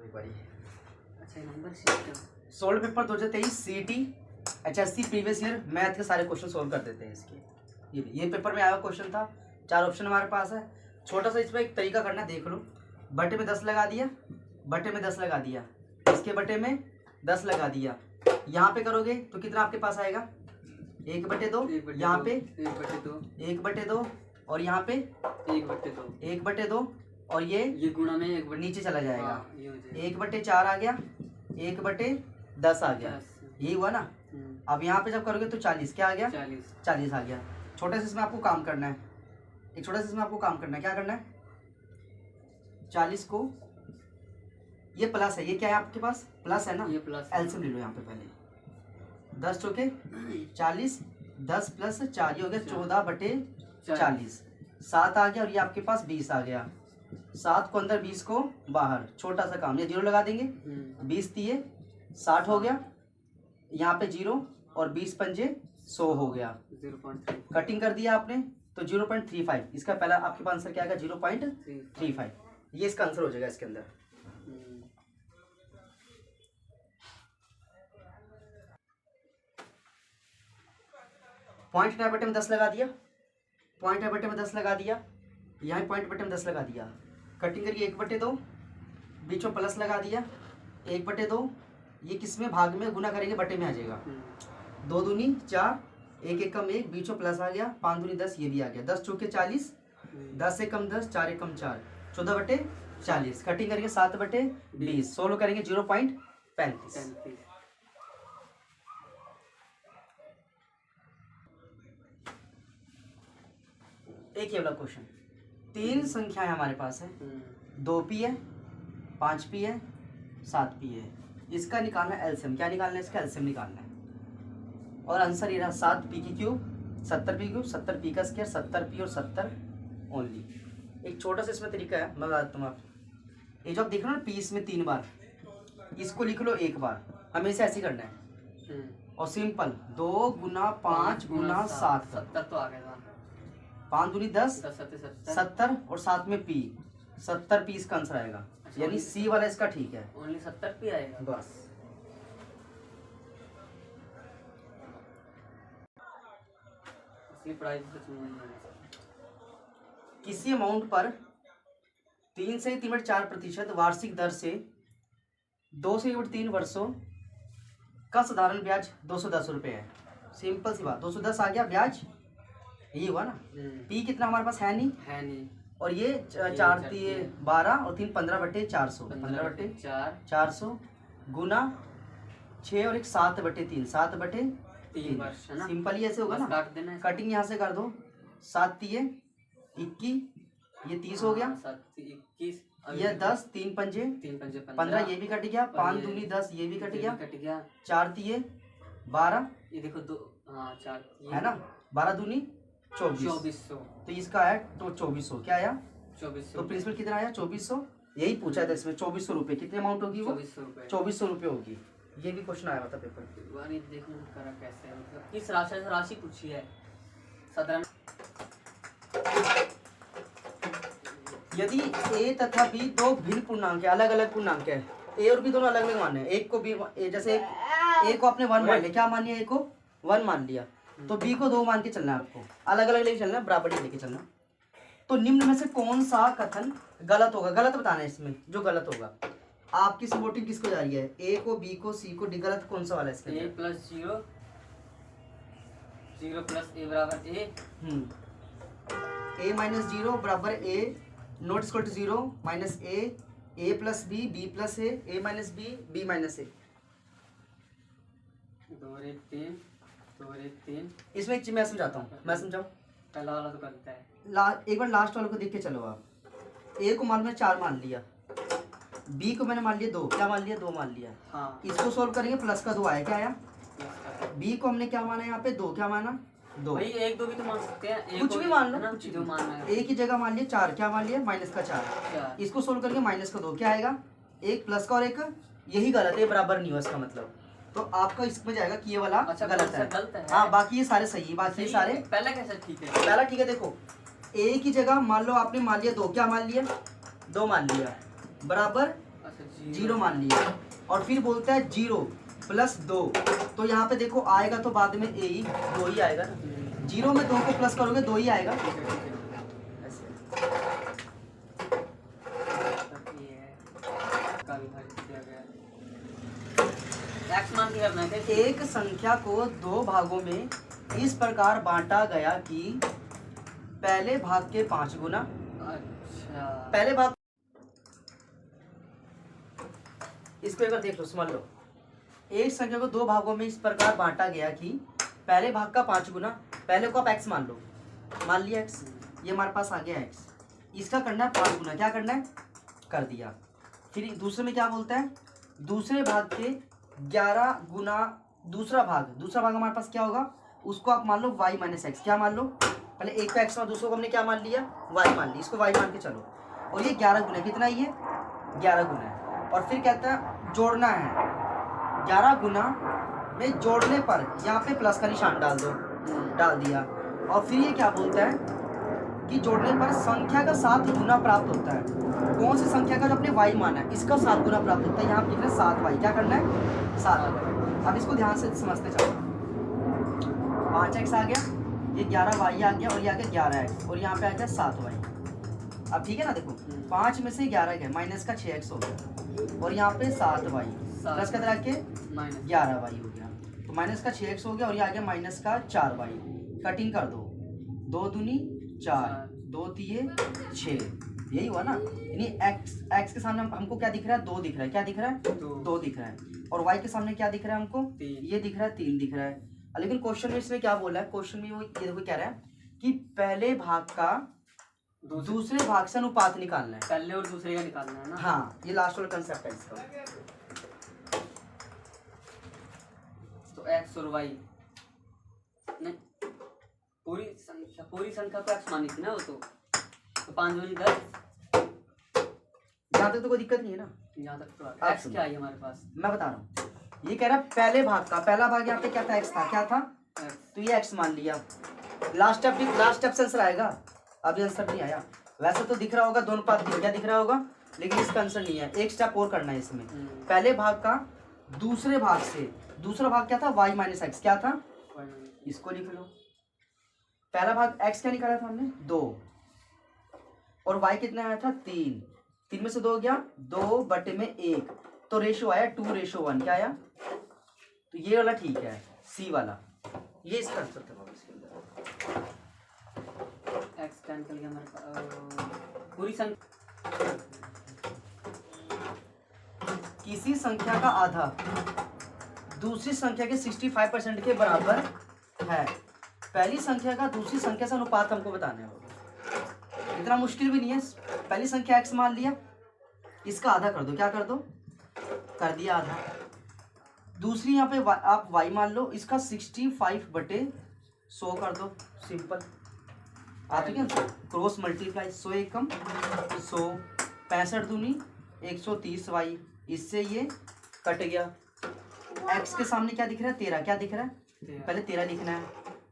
एक बारी। अच्छा number system solved paper 2023 CET HSC previous year math के सारे क्वेश्चन सोल्व कर देते हैं इसके। ये पेपर में आया क्वेश्चन था, 4 ऑप्शन हमारे पास है। छोटा सा इसमें एक तरीका करना, देख लो। बटे में 10 लगा दिया, बटे में 10 लगा दिया, इसके बटे में 10 लगा दिया। यहाँ पे करोगे तो कितना आपके पास आएगा? 1/2, यहाँ पे 1/2 और यहाँ पे 1/2 और ये गुणा में 1/2 नीचे चला जाएगा। 1/4 आ गया, 1/10 आ गया, यही हुआ ना। अब यहाँ पे जब करोगे तो 40 क्या आ गया? 40 आ गया। छोटे से इसमें आपको काम करना है, एक छोटा सा इसमें आपको काम करना है। क्या करना है? 40 को, ये प्लस है, ये क्या है आपके पास? प्लस है ना, ये प्लस। एलसीएम ले लो यहाँ पे पहले। 10 चौके 40, 10 प्लस 4 ये हो गया 14/40। 7 आ गया और ये आपके पास 20 आ गया। 7 को अंदर, 20 को बाहर। छोटा सा काम, ये 0 लगा देंगे। 20 दिए 60 हो गया, यहाँ पे 0 और 20 पंजे 100 हो गया। 0.3 कटिंग कर दिया आपने तो 0.35। इसका पहला आपके पास आंसर क्या आएगा? 0.35। ये इसका आंसर हो जाएगा इसके अंदर। पॉइंट बटे में 10 लगा दिया, पॉइंट बटे में 10 लगा दिया, यहाँ पॉइंट बटे में 10 लगा दिया। कटिंग करके 1/2, बीच में प्लस लगा दिया। 1/2 ये किस में? भाग में। गुना करेंगे बटे में आ जाएगा। 2 दूनी 4, 1 एक कम 1, बीच में प्लस आ गया। 5 दूनी 10, ये भी आ गया। 10 चौके 40, 10 एक कम 10, 4 एक कम 4, 14/40। कटिंग करेंगे 7/20, सोल्व करेंगे 0.35। एक ये वाला क्वेश्चन, 3 संख्याएं हमारे पास है। 2p है, 5p है, 7p है। इसका निकालना है एलसीएम। क्या निकालना है? इसका एलसीएम निकालना है। और आंसर ये रहा 7p³ 70p³ 70p का स्क्वायर 70p और 70 ओनली। एक छोटा सा इसमें तरीका है, मैं बताता हूँ आपको। ये जो आप देख रहे हो ना, p इसमें 3 बार, इसको लिख लो 1 बार। हमेशा ऐसे करना है और सिंपल 2 गुना 5 गुना 7 तो आ गया। 5 दूनी 10, 70 और 7 में p, 70p इसका आंसर आएगा। यानी सी वाला इसका ठीक है, ओनली 70p आएगा बस। किसी अमाउंट पर 3 से 3/4% वार्षिक दर से 2 से 3 वर्षों का साधारण ब्याज 210 रुपये है। सिंपल सी बात, 210 आ गया ब्याज, यही हुआ ना। पी कितना हमारे पास है नहीं, और ये 4 3 12 और 3 15/400, 15/400 गुना 6 और 1 7/3, 7/3। सिंपल ही ऐसे होगा ना। कटिंग यहाँ से कर दो, 7 3 21, ये 30 हो गया। 21, ये 10, 3 पंजे 15, ये भी कट गया। 5 दूनी 10, ये भी कट गया। 4 3 12, ये देखो 2 4 है ना। 12 दूनी 2400, तो इसका है तो 2400। क्या आया? 2400। तो प्रिंसिपल कितना आया? 2400। यही पूछा था इसमें, 2400 रुपये। कितनी अमाउंट होगी वो? 2400 रुपये होगी। ये भी क्वेश्चन आया था पेपर में। देखो करा कैसे, मतलब किस राशि पूछी है साधारण। यदि a तथा b दो भिन्न पूर्णांक है, अलग अलग पूर्णांक है, a और b दोनों अलग अलग माने हैं। एक को b, जैसे a को आपने 1 मान लिया, क्या मान लिया? a को 1 मान लिया, तो b को 2 मान के चलना है आपको। अलग अलग लेके चलना है, बराबर ही लेके चलना। तो निम्न में से कौन सा कथन गलत होगा? गलत बताना है इसमें, जो गलत होगा। आपकी वोटिंग किसको जा रही है? a को, b को, c को, d। गलत कौन सा वाला है इसमें? a + 0 0 + a बराबर a। a - 0 बराबर a, not equal to 0 minus a + b, b + a, a - b, b - a। 2 1 3 2 1 3। इसमें एक चीज मैं समझाता हूँ, मैं समझाऊँ। पहला वाला तो गलत है। एक बार लास्ट वाले को देख के चलो आप। a को मान में 4 मान लिया, b को मैंने मान लिया 2, क्या मान लिया? 2 मान लिया। हाँ, इसको सोल्व करेंगे, प्लस का 2 आया, क्या आया? b को हमने क्या माना यहाँ पे? 2, क्या माना? 2। भाई 1 2 भी तो मान सकते हैं, कुछ भी मान लो, कुछ जो मानना है। a की जगह मान लिया 4, क्या मान लिया? माइनस का 4। इसको सोल्व करेंगे, माइनस का 2, क्या आएगा? 1 प्लस का और 1, यही गलत है, बराबर नहीं हो इसका मतलब। तो आपका इसमें जाएगा कि ये वाला गलत है। हाँ, बाकी ये सारे सही है, बाकी ये सारे। पहला कैसा ठीक है? पहला ठीक है। देखो a की जगह मान लो आपने मान लिया 2, क्या मान लिया? 2 मान लिया, बराबर जीरो मान लिया। और फिर बोलता है 0 प्लस 2, तो यहाँ पे देखो आएगा तो बाद में ए ही 2 ही आएगा ना। 0 में 2 को प्लस करोगे 2 ही आएगा। ऐसे एक्स मान के करना है क्या? एक संख्या को दो भागों में इस प्रकार बांटा गया कि पहले भाग के 5 गुना। अच्छा, पहले भाग, इसको एक बार देख लो, समझ लो। एक संख्या को दो भागों में इस प्रकार बांटा गया कि पहले भाग का 5 गुना। पहले को आप x मान लो, मान लिया x, ये हमारे पास आ गया x, इसका करना है 5 गुना। क्या करना है? कर दिया। फिर दूसरे में क्या बोलता है? दूसरे भाग के 11 गुना दूसरा भाग हमारे पास क्या होगा? उसको आप मान लो y माइनस एक्स। क्या मान लो? पहले एक को x और दूसरे को हमने क्या मान लिया? y मान लिया। इसको y मान के चलो। और ये 11 गुना, कितना ये 11 गुना है। और फिर कहता है जोड़ना है, 11 गुना में जोड़ने पर यहाँ पे प्लस का निशान डाल दो, डाल दिया। और फिर ये क्या बोलता है कि जोड़ने पर संख्या का 7 गुना प्राप्त होता है। कौन सी संख्या का जो अपने y माना है इसका 7 गुना प्राप्त होता है। यहाँ पे लिख रहे हैं 7y। क्या करना है? 7y। अब इसको ध्यान से समझते चलो। 5x आ गया, ये 11y आ गया, और ये आ गया 11x, और यहाँ पे आ गया 7y। अब ठीक है ना, देखो 5 में से 11 गया, माइनस का 6x हो गया, और यहाँ पे 7y प्लस का के 11y हो गया, तो माइनस का 6x हो गया, और ये आ गया माइनस का 4y। कटिंग कर दो, 2 दूनी 4, 2 तिये 6, यही हुआ ना। यानी x के सामने हमको क्या दिख रहा है? 2 दिख रहा है। क्या दिख रहा है? 2 दिख रहा है। और y के सामने क्या दिख रहा है हमको? ये दिख रहा है, 3 दिख रहा है। लेकिन क्वेश्चन में इसने क्या बोला है? क्वेश्चन में वो ये देखो कह रहा है कि पहले भाग का दूसरे भाग से अनुपात निकालना है। पहले और दूसरे का निकालना है ना। हाँ, ये लास्ट वाला कंसेप्ट है इसका। तो x और y नहीं, पूरी संख्या को x मानी थी ना वो, तो 5 दूनी 10। यहाँ तक तो कोई दिक्कत नहीं है ना। यहाँ तक तो x क्या है हमारे पास? मैं बता रहा हूँ। ये कह रहा है पहले भाग का, पहला भाग यहाँ पे क्या था? x था। क्या था? तो ये x मान लिया। लास्ट स्टेप से आंसर आएगा। अभी आंसर नहीं आया। वैसे तो दिख रहा होगा दोनों पास, क्या दिख रहा होगा, लेकिन इसका आंसर नहीं है। एक स्टेप और करना है इसमें। पहले भाग का दूसरे भाग से, दूसरा भाग क्या था? y minus x. क्या था? इसको लिख लो। पहला भाग x क्या निकाला था हमने? 2, और y कितना आया था? 3। 3 में से 2 गया, 2/1, तो रेशो आया 2:1। क्या आया? तो ये वाला ठीक है, सी वाला, ये इसका आंसर था। x का निकल गया हमारे पास। पूरी संख्या, किसी संख्या का आधा दूसरी संख्या के 65% के बराबर है। पहली संख्या का दूसरी संख्या से अनुपात हमको बताना है। इतना मुश्किल भी नहीं है। पहली संख्या x मान लिया, इसका आधा कर दो। क्या कर दो? कर दिया आधा। दूसरी यहाँ पे आप y मान लो, इसका 65/100 कर दो। सिंपल आप क्या क्रॉस मल्टीप्लाई, 100 एकम 100, 65 दूनी 130y। इससे ये कट गया। x के सामने क्या दिख रहा है? 13। क्या दिख रहा है? पहले 13 लिखना है।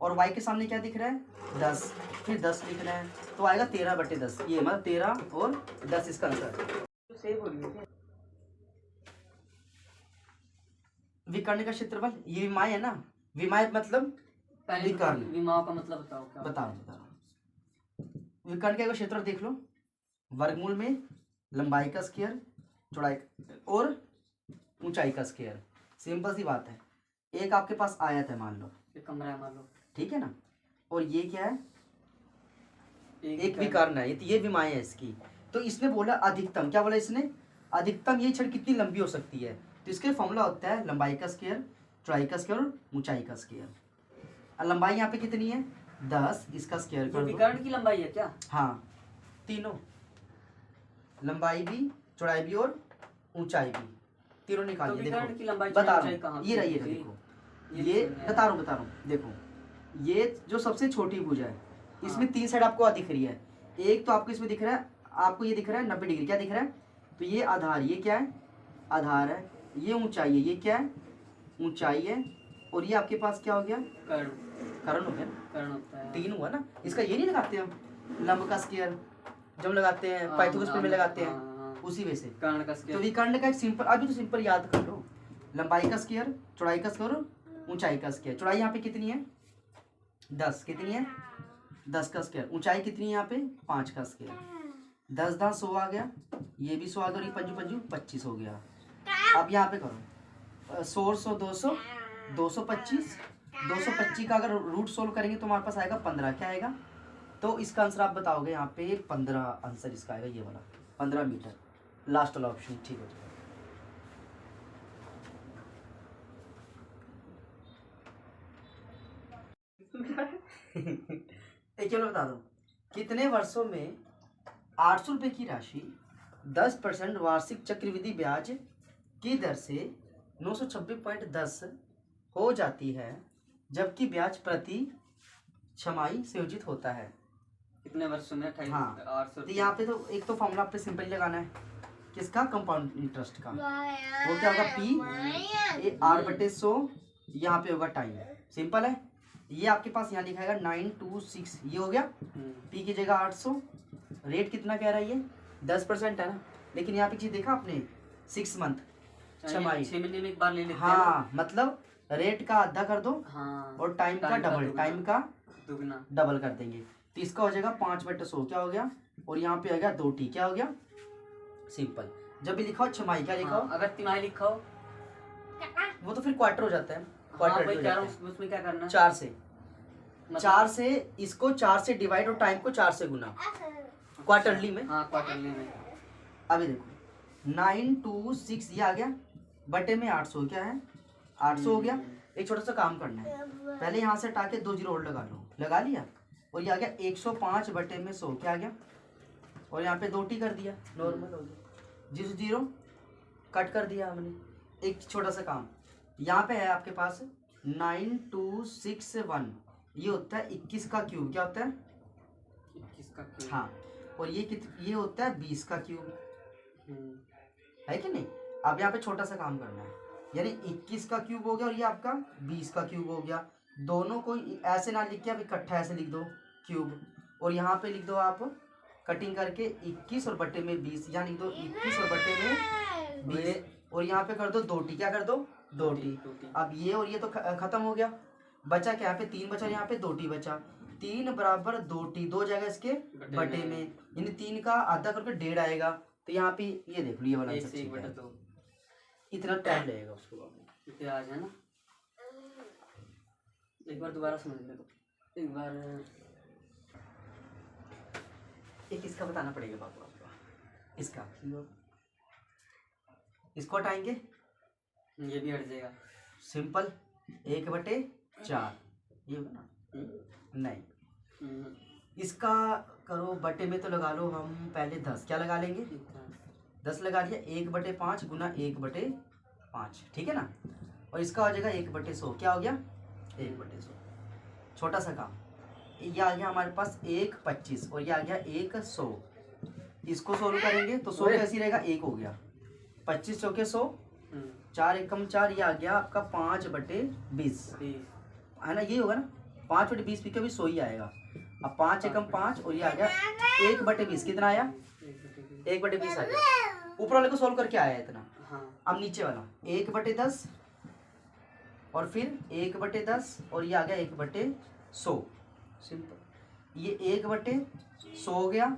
और y के सामने क्या दिख रहा है? 10, फिर 10 लिखना है, तो आएगा 13/10। ये मतलब 13 और 10 इसका आंसर है। सेव हो रही है। विकर्ण का क्षेत्रफल, ये विमाय है ना। विमाय मतलब विकर्ण। विमाओं का मतलब बताओ क्या? बता रहा हूँ। विकर्ण का क्षेत्रफल देख लो, वर्गमूल में लंबाई का स्क्वायर, चौड़ाई और ऊंचाई का स्क्वायर। सिंपल सी बात है। एक आपके पास आयत है मान लो, एक कमरा है मान लो, ठीक है ना। और ये क्या है? एक विकर्ण है, ये विमाय है इसकी। तो इसने बोला अधिकतम, क्या बोला इसने? अधिकतम ये छड़ कितनी लंबी हो सकती है। तो इसके फॉर्मूला होता है लंबाई का स्क्वायर, चौड़ाई का स्क्वायर और ऊंचाई का स्क्वायर। लंबाई यहाँ पे कितनी है? 10, इसका स्क्वायर कर दो। विकर्ण की लंबाई है क्या? हाँ, तीनों, लंबाई भी, चौड़ाई भी और ऊंचाई भी, तीनों निकालिए। विकर्ण की लंबाई बता रहा कहाँ हूँ, ये रही देखो, ये बता रहा हूँ। देखो ये जो सबसे छोटी भुजा है, इसमें 3 साइड आपको दिख रही है। एक तो आपको इसमें दिख रहा है, आपको ये दिख रहा है 90 डिग्री। क्या दिख रहा है? तो ये आधार, ये क्या है? आधार है। ये ऊंचाई है, ये क्या है? ऊंचाई है। और ये आपके पास क्या हो गया? कर्ण। कर्ण हो गया। कर्ण होता है 3 हुआ ना। इसका ये नहीं लगाते हम लंब का स्क्वायर, जब लगाते हैं पाइथागोरस में लगाते हैं, उसी में से। कर्ण का तो स्क्वायर। विकर्ण का एक सिंपल, अभी तो सिंपल याद कर लो, लंबाई का स्क्वायर, चौड़ाई का स्क्वायर, ऊंचाई का स्क्वायर। चौड़ाई यहाँ पे कितनी है 10, कितनी है 10 का स्क्वायर। ऊंचाई कितनी है यहाँ पे 5 का स्क्वायर। 10 10 100 आ गया, ये भी 100 आ गया, और ये पंजू पंजू 25 हो गया। अब यहाँ पे करो 100 100 200 225। 225 का अगर रूट सोल्व करेंगे तो हमारे पास आएगा 15। क्या आएगा, तो इसका आंसर आप बताओगे यहाँ पे 15 आंसर इसका आएगा, ये वाला 15 मीटर, लास्ट वाला ऑप्शन ठीक हो जाएगा। एक चलो बता दो, कितने वर्षों में 800 रुपये की राशि 10% वार्षिक चक्रवृद्धि ब्याज की दर से 926.10 हो जाती है, जबकि ब्याज प्रति छमाही संयोजित होता है। कितने वर्षों में 28 हाँ, 800 तो यहाँ पे तो एक तो फॉर्मूला आप पे सिंपल लगाना है, किसका, कंपाउंड इंटरेस्ट का। वो क्या होगा, पी ए आर बटे 100, यहाँ पे होगा टाइम, सिंपल है। ये आपके पास यहाँ लिखा है 926, ये हो गया। पी की जगह 800, रेट कितना कह रहा है ये 10% है ना, लेकिन यहाँ पे चीज देखा आपने 6 मंथ, 6 महीने, 6 महीने में एक बार ले लेते हैं। हाँ मतलब रेट का आधा कर दो, हाँ, और टाइम का डबल, टाइम का दुगना डबल कर देंगे। तो इसका हो जाएगा 5/100, क्या हो गया, और यहाँ पे आ गया 2t, क्या हो गया, सिंपल। जब भी लिखा हो छमाही, क्या लिखा हो, अगर तिमाही लिखा हो वो तो फिर क्वार्टर हो जाता है, हाँ, क्वार्टर वही कह रहा हूँ, उसमें क्या करना है? 4 से, मतलब 4 से इसको 4 से डिवाइड और टाइम को 4 से गुना, क्वार्टरली में। हाँ, क्वार्टरली में। अभी देखो 926 ये आ गया, बटे में 800, क्या है 800 हो गया। एक छोटा सा काम करना है, पहले यहाँ से हटा के 2 जीरो और लगा लो, लगा लिया, और ये आ गया 105 बटे में 100, क्या आ गया, और यहाँ पे 2t कर दिया, नॉर्मल हो गया, 0 कट कर दिया हमने। एक छोटा सा काम, यहाँ पे है आपके पास 9261, ये होता है 21 का क्यूब, क्या होता है 21 का क्यूब। हाँ, और ये होता है 20 का क्यूब, है कि नहीं। अब यहाँ पे छोटा सा काम करना है, यानी 21 का क्यूब हो गया, और ये आपका 20 का क्यूब हो गया। दोनों को ऐसे ना लिख के अब इकट्ठा ऐसे लिख दो क्यूब, और यहाँ पे लिख दो आप कटिंग करके 21 और बटे में 20, यहाँ लिख दो 21 और बटे में 20, और यहाँ पे कर दो 2t, क्या कर दो 2t। अब ये और ये तो खत्म हो गया, बचा क्या, यहाँ पे 3 बचा, यहाँ पे 2t बचा, 3 बराबर 2t, 2 जगह इसके बटे में, यानी 3 का आधा करके 1.5 आएगा। तो यहाँ पे ये देख लो, ये वाला आंसर ठीक है। इतना टाइम लगेगा उसको, इतिहास है ना, एक बार दोबारा समझ ले तो, एक बार एक इसका बताना पड़ेगा बाबू आपको, इसका इसको हटाएंगे, ये भी हट जाएगा, सिंपल 1/4, ये होगा ना, नहीं इसका करो बटे में तो लगा लो हम पहले 10, क्या लगा लेंगे 10 लगा लिया, 1/5 गुना 1/5, ठीक है ना, और इसका हो जाएगा 1/100, क्या हो गया 1/100। छोटा सा काम, ये आ गया हमारे पास 1/25, और ये आ गया 1/100, इसको सोल्व करेंगे तो 100 कैसी रहेगा, 1 हो गया, 25 चौके 100, 4 एकम 4, ये आ गया आपका 5/20, है ना, ये होगा ना 5/20 भी कभी 100 ही आएगा। अब 5 एकम 5, और ये आ गया 1/20, कितना आया 1/20 आ गया। ऊपर वाले को सोल्व करके आया इतना। अब नीचे वाला 1/10, और फिर 1/10, और ये आ गया 1/100, सिंपल। ये 1/100 हो गया,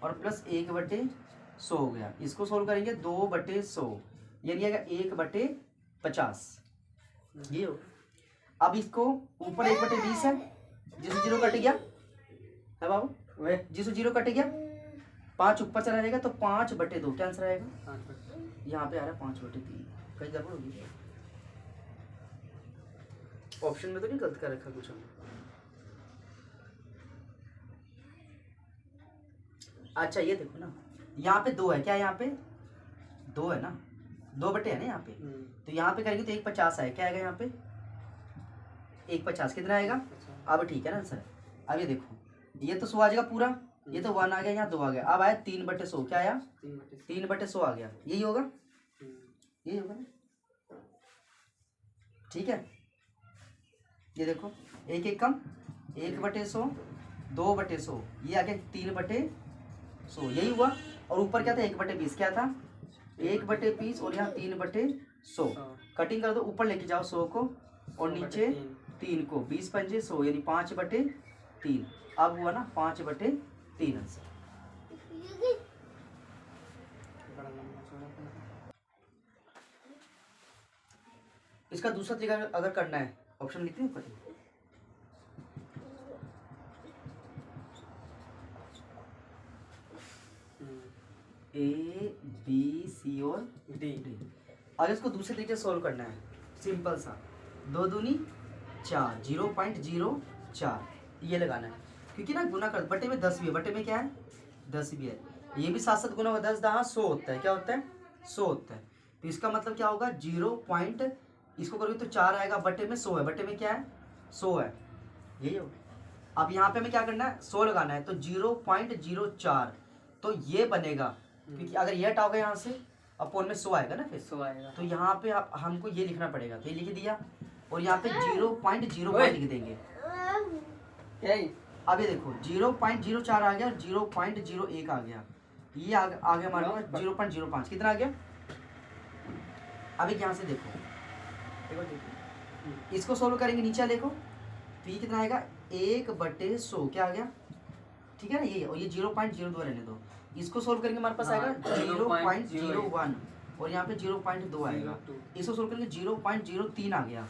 और प्लस 1/100 हो गया, इसको सोल्व करेंगे 2/100, यानी आएगा 1/50, ये हो। अब इसको ऊपर 1/20 है, जिससे 0 कट गया है बाबू, जिससे 0 कट गया, 5 ऊपर चला जाएगा, तो 5/2, क्या आंसर आएगा, यहाँ पे आ रहा है 5/3, कहीं गड़बड़ होगी, ऑप्शन में तो नहीं गलत कर रखा कुछ हमने। अच्छा ये देखो ना, यहाँ पे 2 है, क्या यहाँ पे 2 है ना, 2 बटे है ना यहाँ पे, तो यहाँ पे करेंगे तो 1/50 है, क्या आएगा यहाँ पे 1/50, कितना आएगा, अब ठीक है ना आंसर। अब ये देखो, ये तो 100 आ जाएगा पूरा, ये तो 1 आ गया, यहाँ 2 आ गया, अब आया 3/100, क्या आया 3/100 आ गया, यही होगा, यही होगा ना, ठीक है। ये देखो 1 एकम 1/100, 2/100, ये आ गया 3/100, यही हुआ। और ऊपर क्या था 1/20 क्या था 1/20 और यहाँ 3/100 कटिंग कर दो ऊपर लेके जाओ 100 को और नीचे 3 को 20 पंजे 100 यानी 5/3 अब हुआ ना 5/3 आंसर। बड़ा लंबा चौड़ा था। इसका दूसरा तरीका अगर करना है ऑप्शन लिखते हैं ऊपर A B C और डी D। अगर इसको दूसरे तरीके से सॉल्व करना है सिंपल सा 2 दूनी 4 0.04 ये लगाना है क्योंकि ना गुना कर बटे में 10 भी है बटे में क्या है 10 भी है ये भी साथ साथ गुना हुआ 10 दहा 100 होता है क्या होता है 100 होता है तो इसका मतलब क्या होगा 0 पॉइंट इसको करोगे तो 4 आएगा बटे में 100 है बटे में क्या है 100 है यही होगा। अब यहाँ पे हमें क्या करना है 100 लगाना है तो 0.04 तो ये बनेगा क्योंकि अगर ये हटाओगे यहाँ से अपोन में 100 आएगा ना फिर 100 आएगा। तो यहाँ पे आप हमको ये लिखना पड़ेगा तो ये लिख दिया और यहाँ पे 0.05 लिख देंगे। क्या है? अब ये देखो 0.04 आ गया 0.01 आ गया ये आ गया हमारे पास 0.05 कितना आ गया। अब एक यहाँ से देखो इसको सोल्व करेंगे नीचे देखो तो ये कितना आएगा 1/100 क्या आ गया ठीक है ना ये और ये 0.02 रहने दो इसको सोल्व करेंगे हमारे पास आएगा 0.01 और यहाँ पे 0.2 आएगा इसको सोल्व करेंगे 0.03 आ गया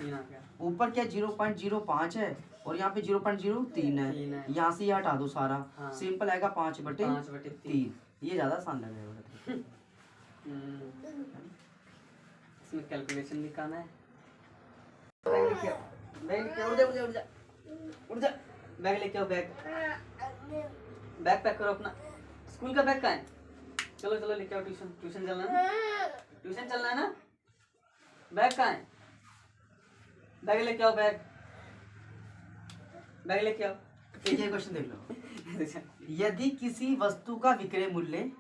ऊपर क्या 0.05 है और यहाँ पे 0.03 है यहाँ से ये हटा दो सारा सिंपल आएगा 5/3 ये ज्यादा आसान लगेगा। इसमें कैलकुलेशन दिखाना है। बैग लेके आओ बैग पैक करो अपना स्कूल का बैग कहाँ है चलो चलो लेके आओ ट्यूशन चलना है ना बैग कहाँ है बैग लेके आओ बैग लेके आओ। एक क्वेश्चन देख लो यदि किसी वस्तु का विक्रय मूल्य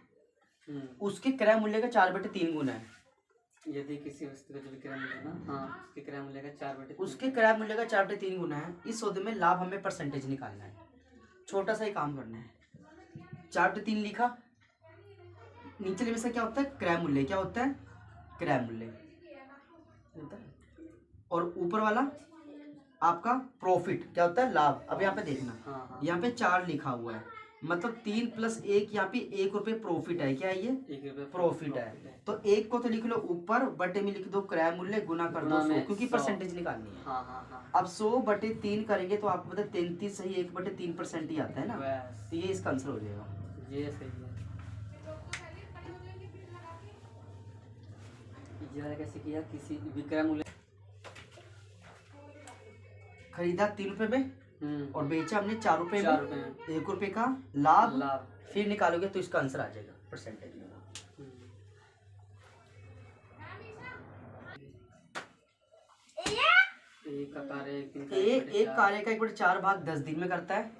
उसके क्रय मूल्य का 4/3 गुना है यदि किसी वस्तु का जो विक्रय मूल्य है ना हाँ उसके क्रय मूल्य का 4/3 उसके क्रय मूल्य का 4/3 गुना है इस सौदे में लाभ हमें परसेंटेज निकालना है छोटा सा ही काम करना है 4/3 लिखा नीचे लिमिट से क्या होता है क्रय मूल्य क्या होता है क्रय मूल्य और ऊपर वाला आपका प्रॉफिट क्या होता है लाभ। अब यहाँ पे देखना यहाँ पे 4 लिखा हुआ है मतलब 3 + 1 यहाँ पे 1 रुपये प्रॉफिट है क्या है ये 1 रुपये प्रॉफिट है तो 1 को तो लिख लो ऊपर बटे में लिख दो क्रय मूल्य गुना कर दो 100 क्योंकि परसेंटेज निकालनी है। अब 100/3 करेंगे तो आपको पता 33 सही 1/3% ही आता है ना तो ये इसका आंसर हो जाएगा। ये सही है। इजारा कैसे किया किसी विक्रय मूल्य खरीदा 3 रुपए में और बेचा हमने 4 रुपए में 1 रुपए का लाभ फिर निकालोगे तो इसका आंसर आ जाएगा परसेंटेज में। एक कार्य का 1/4 भाग 10 दिन में करता है।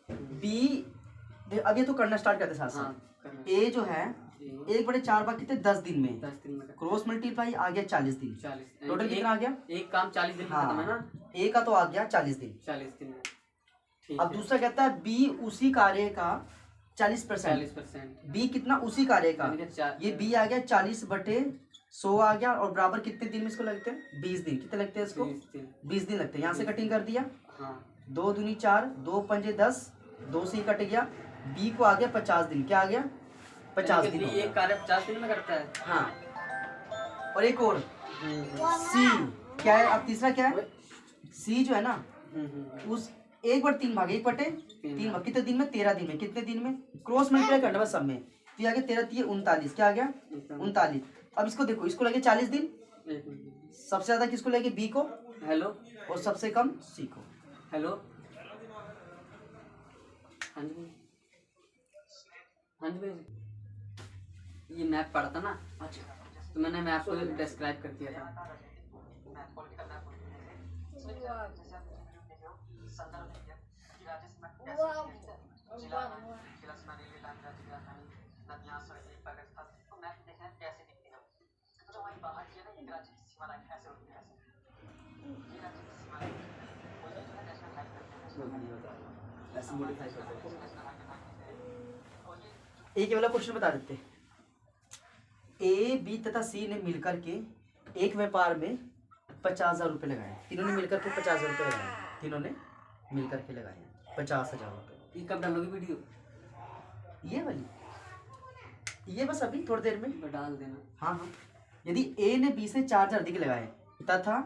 बी अब ये तो करना स्टार्ट करते साथ साथ ए जो है 1/4 भाग कितने 10 दिन में क्रॉस मल्टीप्लाई आ गया 40 दिन टोटल कितना आ गया एक काम 40 दिन में खत्म है ना ए का तो आ गया 40 दिन में। अब दूसरा कहता है बी उसी कार्य का 40% बी कितना उसी कार्य का ये बी आ गया 40/100 आ गया और बराबर कितने दिन में इसको लगते हैं 20 दिन कितने लगते हैं इसको 20 दिन लगते हैं। यहाँ से कटिंग कर दिया 2 दूनी 4 2 पंजे 10 2 से ही कट गया बी को आ गया 50 दिन क्या आ गया 50 दिन एक कार्य 50 दिन में करता है। हाँ और एक और सी क्या है अब तीसरा क्या है सी जो है ना उस 1/3 भाग 1/3 भाग कितने दिन में 13 दिन में कितने दिन में क्रॉस मल्टीप्लाई करना बस सब में तो ये आ गया 13 39 क्या आ गया 39। अब इसको देखो इसको लगे 40 दिन सबसे ज्यादा किसको लगे बी को हेलो और सबसे कम सी को हेलो हाँ जी ये मैप पढ़ा था ना तो मैंने मैप को डिस्क्राइब कर दिया था। एक वाला क्वेश्चन बता देते ए बी तथा सी ने मिलकर के एक व्यापार में 50,000 रुपये लगाए। तीनों ने मिलकर के 50,000 रुपये लगाए। तीनों ने मिलकर के लगाए 50,000 रुपये। ये कब डालोगे वीडियो? ये वाली, ये बस अभी थोड़ी देर में डाल देना। हाँ हाँ। यदि ए ने बी से 4,000 अधिक लगाए तथा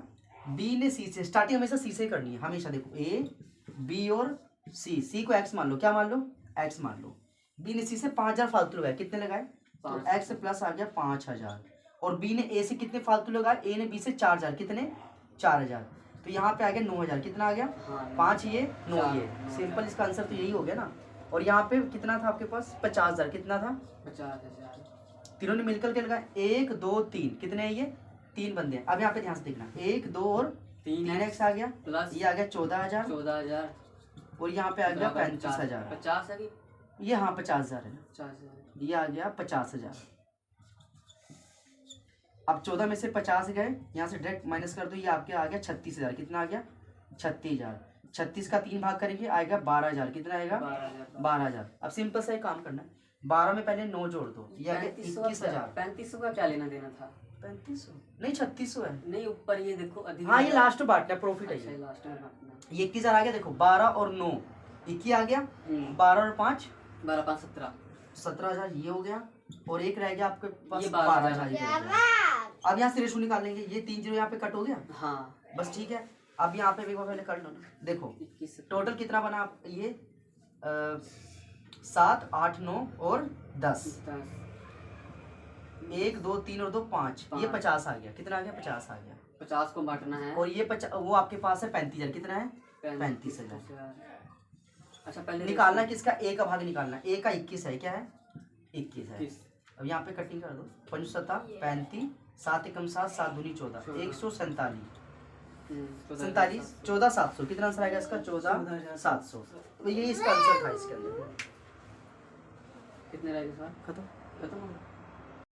बी ने सी से, स्टार्टिंग हमेशा सी से करनी है हमेशा। देखो ए बी और सी को एक्स मान लो, क्या मान लो, एक्स मान लो। बी ने सी से 5,000 फालतू लगाए, कितने लगाए, तो एक्स प्लस आ गया 5,000। और बी ने ए से कितने फालतू लगाए, ए ने बी से 4,000, कितने 4,000। तो यहाँ पे आ गया 9,000, कितना आ गया, 5 ये 9 ये। सिंपल, इसका आंसर तो यही हो गया ना। और यहाँ पे कितना था आपके पास, 50,000, कितना था 50,000। तीनों ने मिलकर के लगाए 1 2 3, कितने हैं ये 3 बंदे हैं। अब यहाँ पे ध्यान से देखना, 1 2 और 3 एक्स आ गया, प्लस ये आ गया 14,000, 14,000 और यहाँ पे आ गया 35,000। 50 है कि ये हाँ 50,000 है ना, 50,000। ये आ गया 50,000। अब 14 में से 50 गए, यहाँ से डायरेक्ट माइनस कर दो, ये आपके आ गया 36,000, कितना आ गया 36,000। 36 का 3 भाग करेंगे आएगा 12,000, कितना आएगा 12,000। अब सिंपल सा एक काम करना है, 12 में पहले 9 जोड़ दो, ये आ गया 21,000। 3500 का क्या लेना देना था? 3500 नहीं 3600 है। नहीं ऊपर ये देखो अधिक। हाँ ये लास्ट बांटना, प्रॉफिट है अच्छा, ये। लास्ट में बांटना। ये 21,000 आ गया, देखो 12 और 9 21 आ गया, 12 और 5 12 5 17 17,000 ये हो गया, और एक रह गया आपके पास ये 12,000। अब यहाँ से रेशो निकाल लेंगे, ये 3 जीरो यहाँ पे कट हो गया, हाँ बस ठीक है। अब यहाँ पे भी पहले कर लो ना, देखो 21 टोटल कितना बना ये 7 8 9 और 10, 1 2 3 और 2 5, ये 50 आ गया, कितना आ गया 50 आ गया। 50 को बांटना है। और ये वो आपके पास है 35,000, कितना है 35,000। अच्छा पहले निकालना किसका, ए का भाग निकालना, ए का 21 है, क्या है 21 है। 21। अब यहाँ पे कटिंग कर दो, 5 7 35, 7 एकम 7, 7 दूनी 14, 147 47 14 700, कितना आंसर आएगा इसका 14,700। तो यही इसका आंसर था इसके अंदर। कितने रहेगा सर? खत्म। खत्म हो गया।